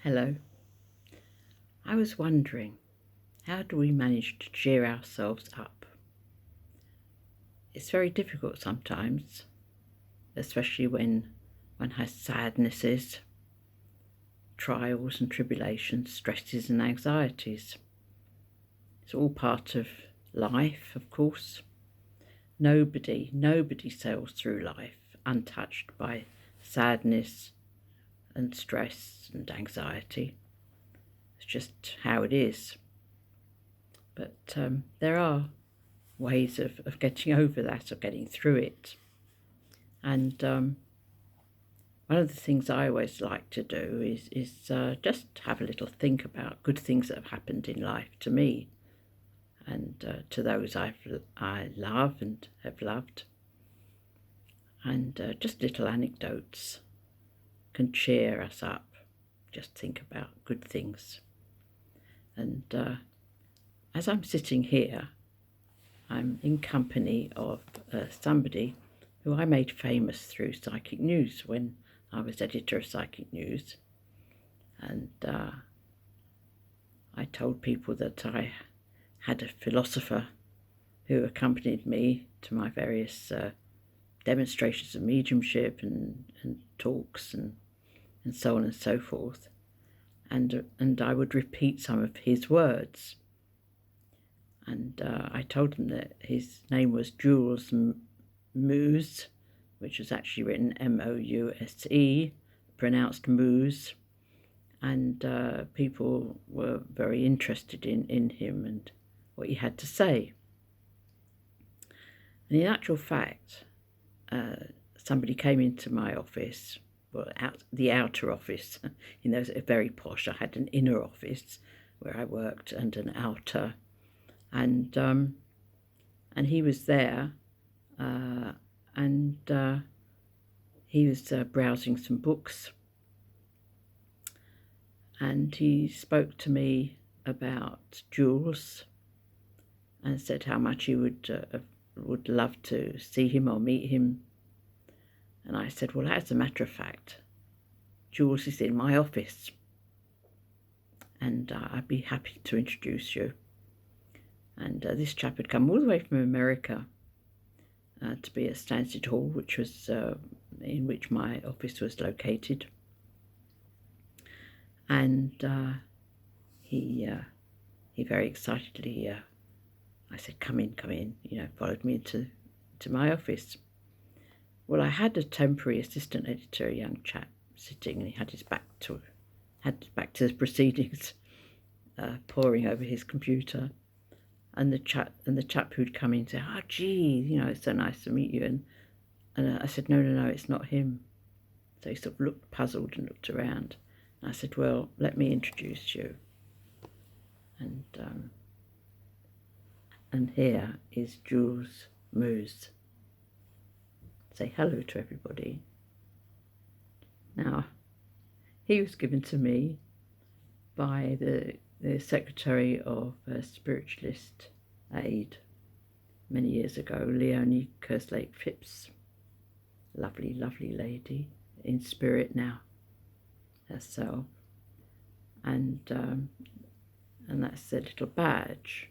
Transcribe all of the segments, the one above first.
Hello. I was wondering, how do we manage to cheer ourselves up? It's very difficult sometimes, especially when one has sadnesses, trials and tribulations, stresses and anxieties. It's all part of life, of course. Nobody sails through life untouched by sadness and stress and anxiety. It's just how it is. But there are ways of getting over that, of getting through it. And one of the things I always like to do is just have a little think about good things that have happened in life to me and to those I love and have loved. And just little anecdotes can cheer us up. Just think about good things. And as I'm sitting here, I'm in company of somebody who I made famous through Psychic News when I was editor of Psychic News. And I told people that I had a philosopher who accompanied me to my various demonstrations of mediumship and talks and so on and so forth. And I would repeat some of his words. And I told them that his name was Jules Mouse, which was actually written Mouse, pronounced Mooze. And people were very interested in him and what he had to say. And in actual fact, somebody came into my office, the outer office. You know, it was very posh. I had an inner office where I worked and an outer. And he was there, and he was browsing some books, and he spoke to me about Jules and said how much he would love to see him or meet him. And I said, well, as a matter of fact, Jules is in my office, and I'd be happy to introduce you. And this chap had come all the way from America to be at Stansted Hall, which was in which my office was located. And he very excitedly, I said, come in, followed me into my office. Well, I had a temporary assistant editor, a young chap, sitting, and he had his back to the proceedings, poring over his computer. And the chap who'd come in said, "Oh, gee, it's so nice to meet you." And I said, no, it's not him. So he sort of looked puzzled and looked around. And I said, well, let me introduce you. And here is Jules Mouse. Say hello to everybody. Now, he was given to me by the secretary of spiritualist aid many years ago, Leonie Kerslake Phipps. Lovely, lovely lady, in spirit now herself. And that's the little badge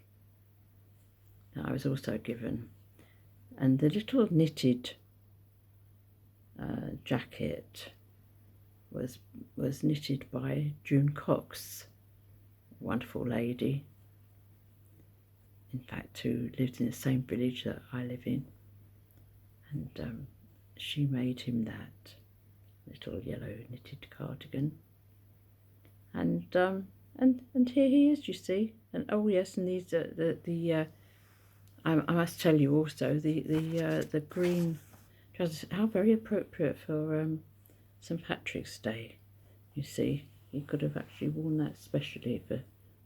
that I was also given. And the little knitted jacket was knitted by June Cox, a wonderful lady, in fact, who lives in the same village that I live in. And she made him that little yellow knitted cardigan. And here he is, you see. And oh yes, and these I must tell you also the green trousers, how very appropriate for St. Patrick's Day. You see, he could have actually worn that specially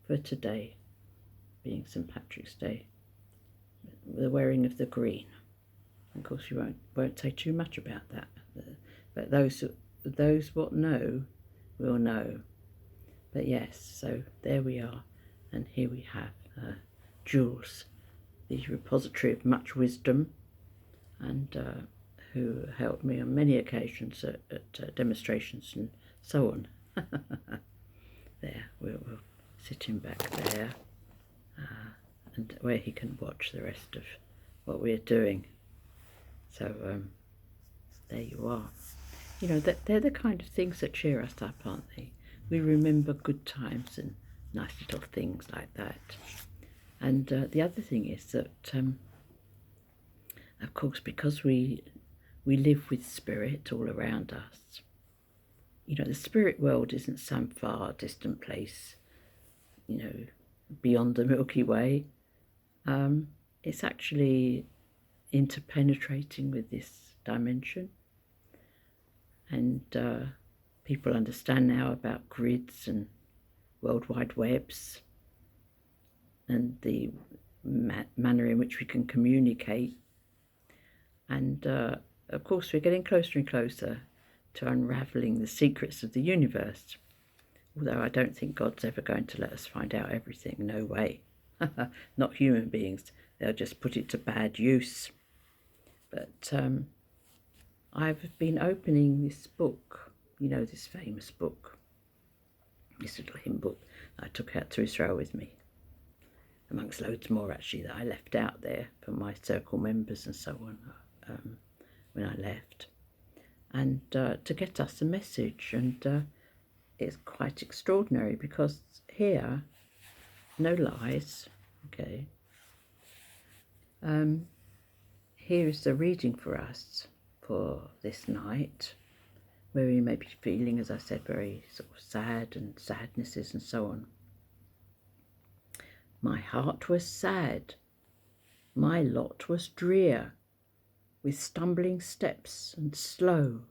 for today, being St. Patrick's Day. The wearing of the green. Of course, you won't say too much about that, but those what know will know. But yes, so there we are, and here we have Jules, the repository of much wisdom, and who helped me on many occasions at demonstrations and so on. there. We'll sit him back there, and where he can watch the rest of what we're doing. So there you are. You know, they're the kind of things that cheer us up, aren't they? We remember good times and nice little things like that. And the other thing is that, of course, because we live with spirit all around us, you know, the spirit world isn't some far distant place, you know, beyond the Milky Way. It's actually interpenetrating with this dimension. And people understand now about grids and World Wide Webs and the manner in which we can communicate. And of course, we're getting closer and closer to unravelling the secrets of the universe. Although I don't think God's ever going to let us find out everything. No way. Not human beings. They'll just put it to bad use. But I've been opening this book, you know, this famous book, this little hymn book I took out to Israel with me, amongst loads more actually that I left out there for my circle members and so on when I left, and to get us a message. And it's quite extraordinary because here, no lies, okay, here is the reading for us for this night, where we may be feeling, as I said, very sort of sad and sadnesses and so on. My heart was sad, my lot was drear, with stumbling steps and slow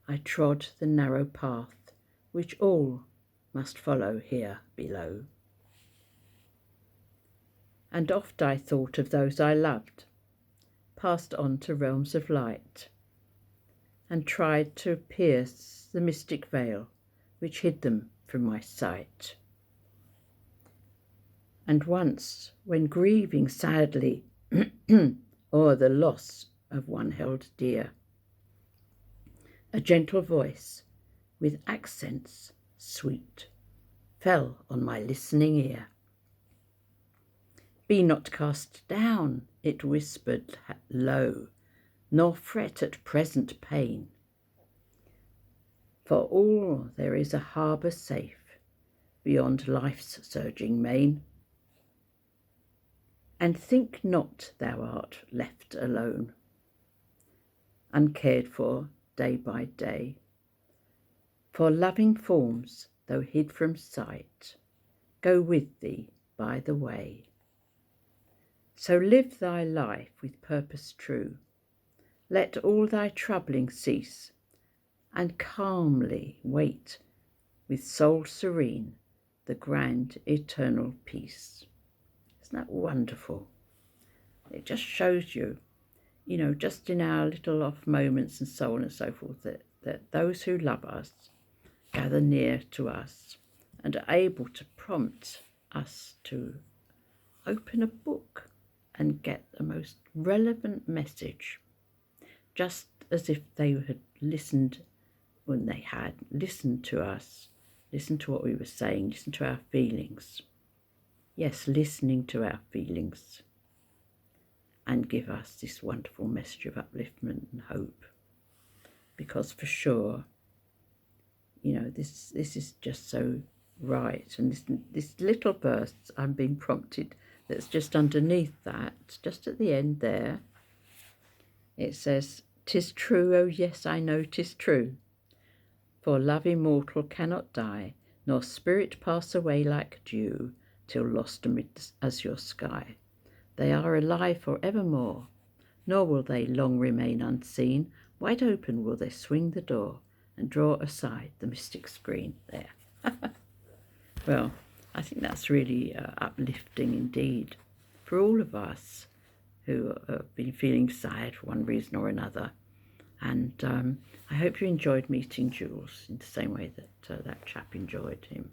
I trod the narrow path which all must follow here below. And oft I thought of those I loved, passed on to realms of light, and tried to pierce the mystic veil which hid them from my sight. And once, when grieving sadly o'er the loss of one held dear, a gentle voice with accents sweet fell on my listening ear. Be not cast down, it whispered low, nor fret at present pain. For all there is a harbour safe beyond life's surging main. And think not thou art left alone, uncared for day by day. For loving forms, though hid from sight, go with thee by the way. So live thy life with purpose true, let all thy troubling cease, and calmly wait with soul serene the grand eternal peace. Isn't that wonderful? It just shows you, you know, just in our little off moments and so on and so forth, that those who love us gather near to us and are able to prompt us to open a book and get the most relevant message, just as if they had listened when they had listened to us, listened to what we were saying, listened to our feelings. Yes, listening to our feelings, and give us this wonderful message of upliftment and hope. Because for sure, you know, this is just so right. And this little verse I'm being prompted that's just underneath that, just at the end there, it says, "'Tis true, oh yes, I know 'tis true, for love immortal cannot die, nor spirit pass away like dew, till lost amid the azure sky. They are alive for evermore, nor will they long remain unseen. Wide open will they swing the door, and draw aside the mystic screen." There. Well, I think that's really uplifting indeed for all of us who have been feeling sad for one reason or another. And I hope you enjoyed meeting Jules in the same way that that chap enjoyed him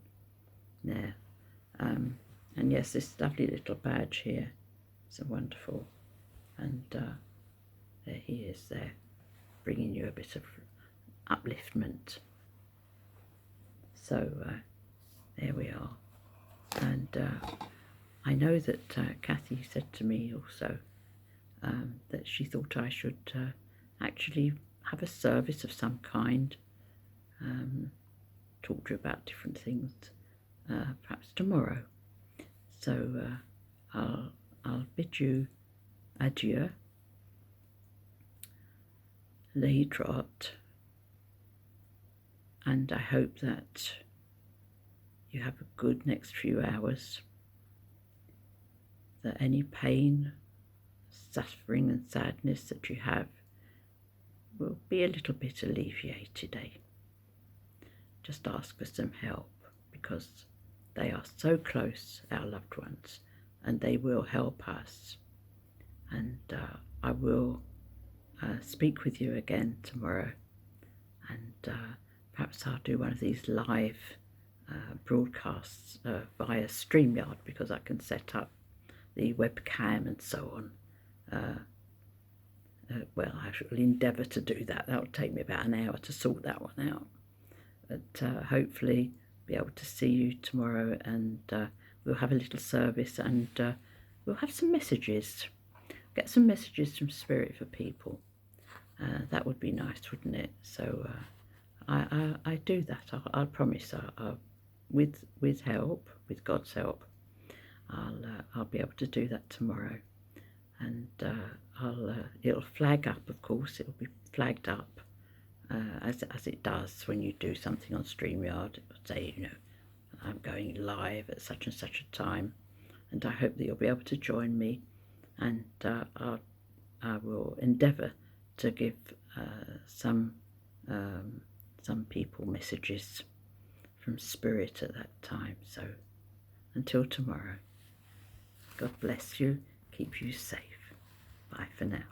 there. And yes, this lovely little badge here, so wonderful. And there he is there, bringing you a bit of upliftment. So there we are. And I know that Kathy said to me also that she thought I should actually have a service of some kind, talk to you about different things, perhaps tomorrow. So I'll bid you adieu, Leidrot, and I hope that you have a good next few hours, that any pain, suffering and sadness that you have will be a little bit alleviated, eh? Just ask for some help, because they are so close, our loved ones, and they will help us. And I will speak with you again tomorrow, and perhaps I'll do one of these live broadcasts via StreamYard, because I can set up the webcam and so on. Well, I shall endeavour to do that. That'll take me about an hour to sort that one out. But hopefully be able to see you tomorrow, and we'll have a little service, and we'll have some messages. Get some messages from Spirit for people. That would be nice, wouldn't it? So I do that. I promise. With help, with God's help, I'll be able to do that tomorrow, and it'll flag up. Of course, it'll be flagged up as it does when you do something on StreamYard. It'll say, I'm going live at such and such a time, and I hope that you'll be able to join me, and I will endeavour to give some people messages from Spirit at that time. So until tomorrow, God bless you, keep you safe. Bye for now.